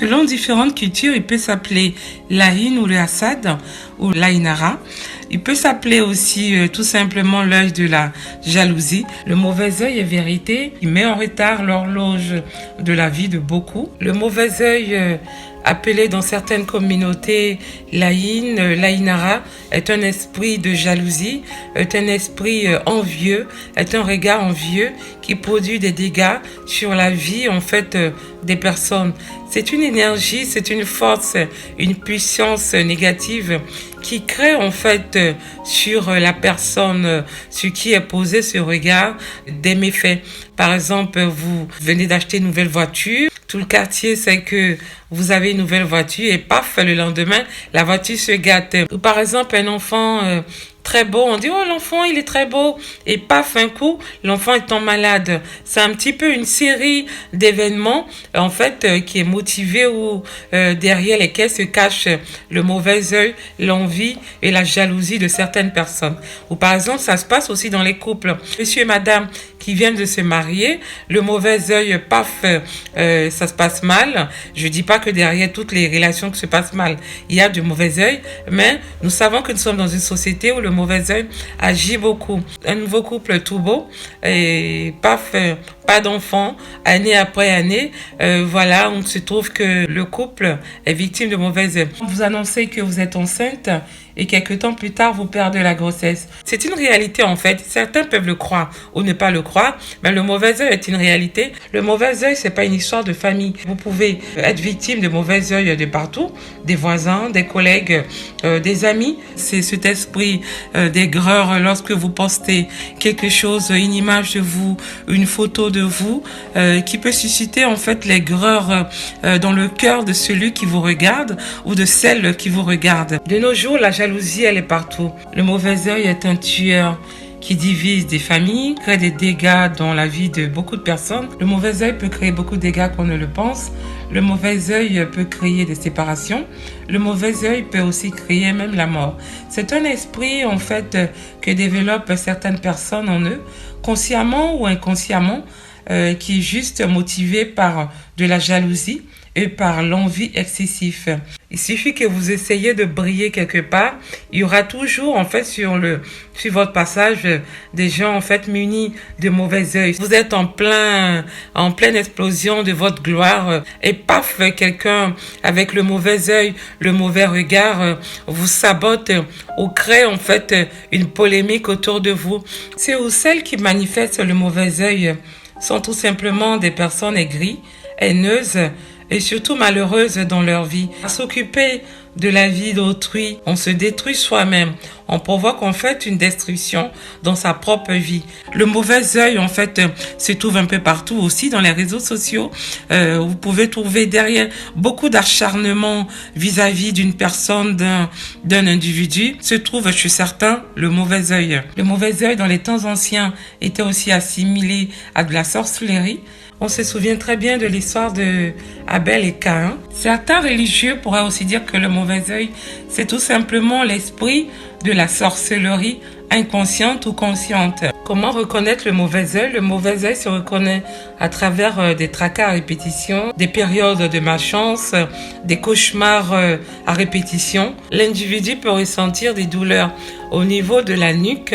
Selon différentes cultures, il peut s'appeler l'Aïn ou le Hassad ou l'Aïnara. Il peut s'appeler aussi tout simplement l'œil de la jalousie. Le mauvais œil est vérité. Il met en retard l'horloge de la vie de beaucoup. Le mauvais œil, appelé dans certaines communautés l'Aïn, l'Aïnara, est un esprit de jalousie, est un esprit envieux, est un regard envieux qui produit des dégâts sur la vie en fait des personnes. C'est une énergie, c'est une force, une puissance négative qui crée en fait sur la personne sur qui est posé ce regard des méfaits. Par exemple, vous venez d'acheter une nouvelle voiture, tout le quartier sait que vous avez une nouvelle voiture et paf, le lendemain, la voiture se gâte. Ou par exemple, un enfant très beau, on dit oh l'enfant il est très beau et paf un coup l'enfant est en malade. C'est un petit peu une série d'événements en fait qui est motivée ou derrière lesquels se cache le mauvais œil, l'envie et la jalousie de certaines personnes. Ou par exemple ça se passe aussi dans les couples. Monsieur et madame qui viennent de se marier, le mauvais œil, paf, ça se passe mal. Je dis pas que derrière toutes les relations qui se passent mal, il y a du mauvais œil, mais nous savons que nous sommes dans une société où le mauvais œil agit beaucoup. Un nouveau couple tout beau, et paf, pas d'enfant, année après année, voilà, on se trouve que le couple est victime de mauvais œil. Vous annoncez que vous êtes enceinte et quelques temps plus tard, vous perdez la grossesse. C'est une réalité en fait. Certains peuvent le croire ou ne pas le croire, mais le mauvais œil est une réalité. Le mauvais œil, c'est pas une histoire de famille. Vous pouvez être victime de mauvais œil de partout, des voisins, des collègues, des amis. C'est cet esprit d'aigreur lorsque vous postez quelque chose, une image de vous, une photo de vous, qui peut susciter en fait l'aigreur dans le cœur de celui qui vous regarde ou de celle qui vous regarde. De nos jours, la jalousie, elle est partout. Le mauvais œil est un tueur qui divise des familles, crée des dégâts dans la vie de beaucoup de personnes. Le mauvais œil peut créer beaucoup de dégâts qu'on ne le pense. Le mauvais œil peut créer des séparations. Le mauvais œil peut aussi créer même la mort. C'est un esprit, en fait, que développent certaines personnes en eux, consciemment ou inconsciemment, qui est juste motivé par de la jalousie et par l'envie excessive. Il suffit que vous essayiez de briller quelque part, il y aura toujours en fait sur votre passage des gens en fait munis de mauvais œil. Vous êtes en pleine explosion de votre gloire et paf, quelqu'un avec le mauvais œil, le mauvais regard vous sabote ou crée en fait une polémique autour de vous. Ceux ou celles qui manifestent le mauvais œil sont tout simplement des personnes aigries, haineuses et surtout malheureuses dans leur vie. À s'occuper de la vie d'autrui, on se détruit soi-même. On provoque en fait une destruction dans sa propre vie. Le mauvais œil en fait se trouve un peu partout aussi dans les réseaux sociaux. Vous pouvez trouver derrière beaucoup d'acharnement vis-à-vis d'une personne, d'un individu. Se trouve chez certains le mauvais œil. Le mauvais œil dans les temps anciens était aussi assimilé à de la sorcellerie. On se souvient très bien de l'histoire de Abel et Caïn. Certains religieux pourraient aussi dire que le mauvais œil, c'est tout simplement l'esprit de la sorcellerie inconsciente ou consciente. Comment reconnaître le mauvais œil? Le mauvais œil se reconnaît à travers des tracas à répétition, des périodes de malchance, des cauchemars à répétition. L'individu peut ressentir des douleurs au niveau de la nuque,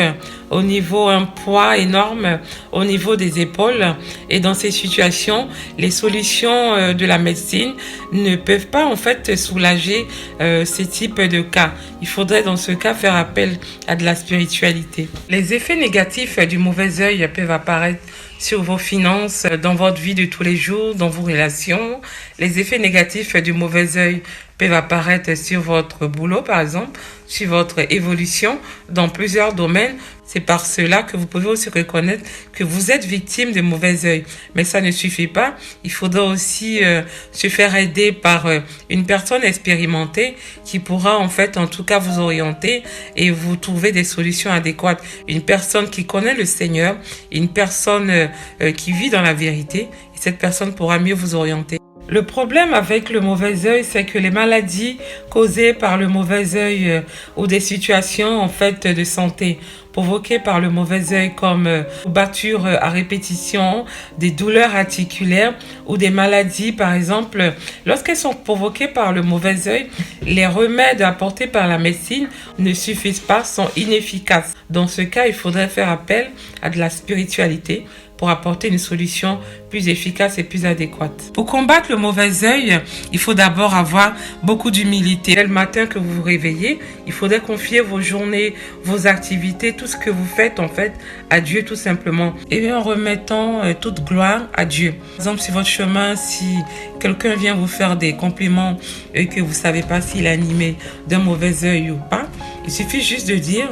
au niveau un poids énorme, au niveau des épaules. Et dans ces situations, les solutions de la médecine ne peuvent pas en fait soulager ces types de cas. Il faudrait dans ce cas faire appel à de la spiritualité. Les effets négatifs du mauvais œil peuvent apparaître sur vos finances, dans votre vie de tous les jours, dans vos relations. Les effets négatifs du mauvais œil peuvent apparaître sur votre boulot, par exemple, sur votre évolution dans plusieurs domaines. C'est par cela que vous pouvez aussi reconnaître que vous êtes victime de mauvais œil. Mais ça ne suffit pas. Il faudra aussi se faire aider par une personne expérimentée qui pourra en fait en tout cas vous orienter et vous trouver des solutions adéquates. Une personne qui connaît le Seigneur, une personne qui vit dans la vérité, et cette personne pourra mieux vous orienter. Le problème avec le mauvais œil, c'est que les maladies causées par le mauvais œil ou des situations en fait de santé provoquées par le mauvais œil comme courbatures à répétition, des douleurs articulaires ou des maladies par exemple, lorsqu'elles sont provoquées par le mauvais œil, les remèdes apportés par la médecine ne suffisent pas, sont inefficaces. Dans ce cas, il faudrait faire appel à de la spiritualité pour apporter une solution plus efficace et plus adéquate. Pour combattre le mauvais œil, il faut d'abord avoir beaucoup d'humilité. Dès le matin que vous vous réveillez, il faudrait confier vos journées, vos activités, tout ce que vous faites en fait à Dieu tout simplement. Et en remettant toute gloire à Dieu. Par exemple, si votre chemin, si quelqu'un vient vous faire des compliments et que vous ne savez pas s'il est animé d'un mauvais œil ou pas, il suffit juste de dire,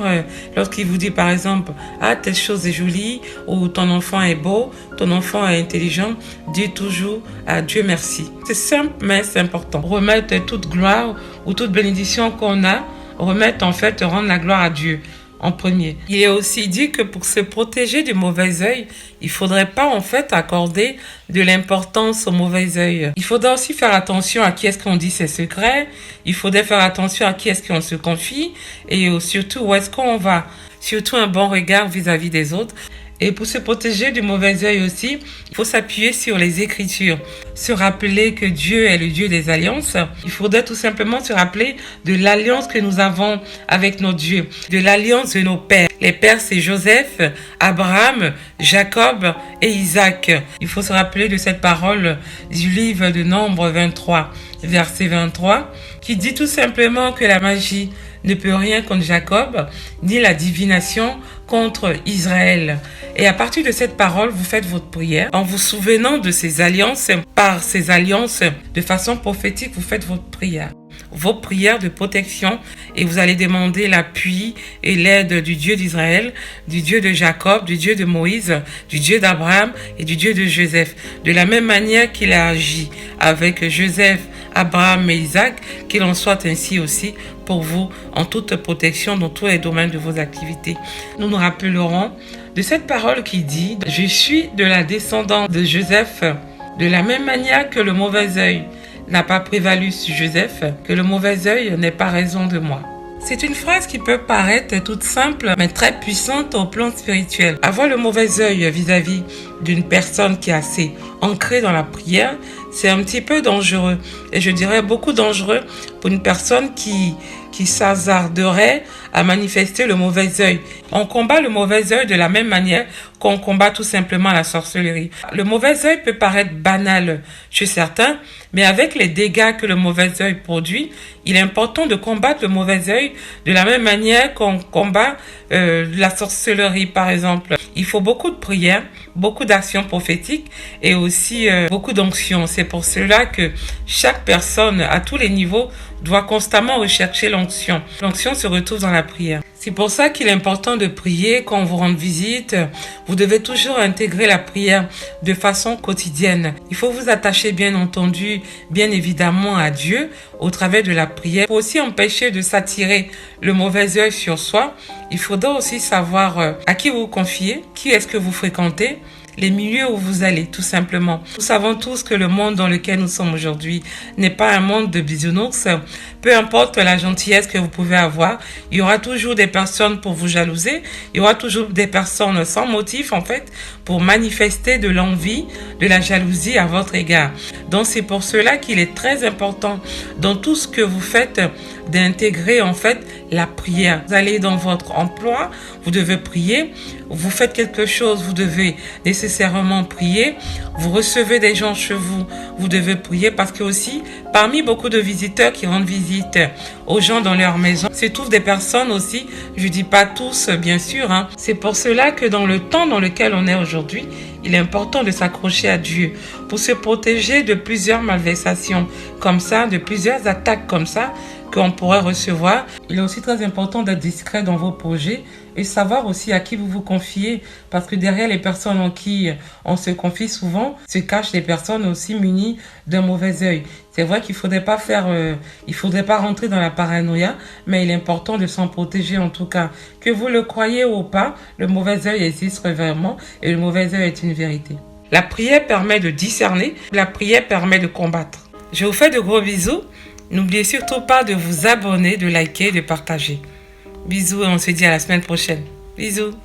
lorsqu'il vous dit par exemple, ah, telle chose est jolie, ou ton enfant est beau, ton enfant est intelligent, dis toujours à Dieu merci. C'est simple, mais c'est important. Remettre toute gloire ou toute bénédiction qu'on a, rendre la gloire à Dieu en premier. Il est aussi dit que pour se protéger du mauvais œil, il faudrait pas en fait accorder de l'importance au mauvais œil. Il faudra aussi faire attention à qui est-ce qu'on dit ses secrets. Il faudrait faire attention à qui est-ce qu'on se confie et surtout où est-ce qu'on va. Surtout un bon regard vis-à-vis des autres. Et pour se protéger du mauvais œil aussi, il faut s'appuyer sur les Écritures. Se rappeler que Dieu est le Dieu des alliances. Il faudrait tout simplement se rappeler de l'alliance que nous avons avec notre Dieu, de l'alliance de nos pères. Les pères, c'est Joseph, Abraham, Jacob et Isaac. Il faut se rappeler de cette parole du livre de Nombre 23, verset 23, qui dit tout simplement que la magie ne peut rien contre Jacob, ni la divination contre Israël. Et à partir de cette parole, vous faites votre prière en vous souvenant de ces alliances. Par ces alliances, de façon prophétique, vous faites votre prière. Vos prières de protection et vous allez demander l'appui et l'aide du Dieu d'Israël, du Dieu de Jacob, du Dieu de Moïse, du Dieu d'Abraham et du Dieu de Joseph. De la même manière qu'il a agi avec Joseph, Abraham et Isaac, qu'il en soit ainsi aussi pour vous en toute protection dans tous les domaines de vos activités. Nous nous rappellerons de cette parole qui dit « Je suis de la descendance de Joseph, de la même manière que le mauvais œil n'a pas prévalu sur Joseph, que le mauvais œil n'ait pas raison de moi. » C'est une phrase qui peut paraître toute simple, mais très puissante au plan spirituel. Avoir le mauvais œil vis-à-vis d'une personne qui est assez ancrée dans la prière, c'est un petit peu dangereux. Et je dirais beaucoup dangereux pour une personne qui s'hasarderait à manifester le mauvais œil. On combat le mauvais œil de la même manière qu'on combat tout simplement la sorcellerie. Le mauvais œil peut paraître banal chez certains, mais avec les dégâts que le mauvais œil produit, il est important de combattre le mauvais œil de la même manière qu'on combat la sorcellerie, par exemple. Il faut beaucoup de prières, beaucoup d'actions prophétiques et aussi beaucoup d'onction. C'est pour cela que chaque personne, à tous les niveaux, doit constamment rechercher l'onction. L'onction se retrouve dans la prière. C'est pour ça qu'il est important de prier quand on vous rend visite. Vous devez toujours intégrer la prière de façon quotidienne. Il faut vous attacher bien entendu, bien évidemment à Dieu au travers de la prière. Pour aussi empêcher de s'attirer le mauvais œil sur soi, il faudra aussi savoir à qui vous confiez, qui est-ce que vous fréquentez, les milieux où vous allez, tout simplement. Nous savons tous que le monde dans lequel nous sommes aujourd'hui n'est pas un monde de bisounours. Peu importe la gentillesse que vous pouvez avoir, il y aura toujours des personnes pour vous jalouser, il y aura toujours des personnes sans motif, en fait, pour manifester de l'envie, de la jalousie à votre égard. Donc, c'est pour cela qu'il est très important, dans tout ce que vous faites, d'intégrer, en fait, la prière. Vous allez dans votre emploi, vous devez prier. Vous faites quelque chose, vous devez nécessairement prier. Vous recevez des gens chez vous, vous devez prier parce que aussi, parmi beaucoup de visiteurs qui rendent visite aux gens dans leur maison, se trouvent des personnes aussi, je dis pas tous bien sûr, C'est pour cela que dans le temps dans lequel on est aujourd'hui, il est important de s'accrocher à Dieu pour se protéger de plusieurs malversations comme ça, de plusieurs attaques comme ça qu'on pourrait recevoir. Il est aussi très important d'être discret dans vos projets et savoir aussi à qui vous vous confiez, parce que derrière les personnes en qui on se confie souvent se cachent des personnes aussi munies d'un mauvais œil. C'est vrai qu'il faudrait pas rentrer dans la paranoïa, mais il est important de s'en protéger en tout cas. Que vous le croyez ou pas, le mauvais œil existe vraiment et le mauvais œil est une vérité. La prière permet de discerner, la prière permet de combattre. Je vous fais de gros bisous. N'oubliez surtout pas de vous abonner, de liker, de partager. Bisous et on se dit à la semaine prochaine. Bisous.